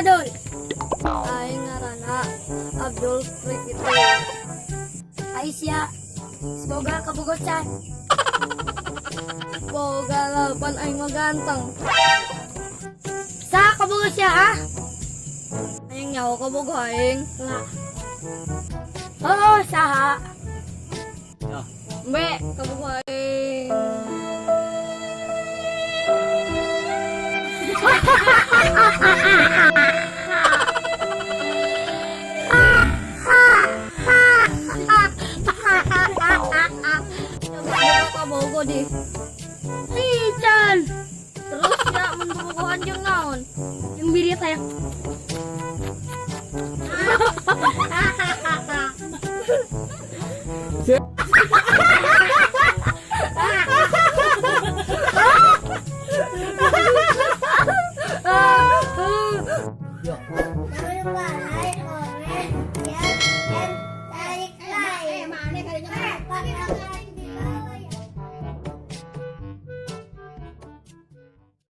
Dul? Aing ngaranna Abdul Fikri. Aisyah, semoga kebogocan. Boga lapan aing mah ganteng. Sa kabogos ya ah? Aing nyawa kabogo aing. Lah. Oh, saha? Ya. Mbe, kabogo aing. Kabogo di. Ican. Terus ya menbogohan jeung naon? Yang biri saya. Yo. Jangan lupa like, comment, share, dan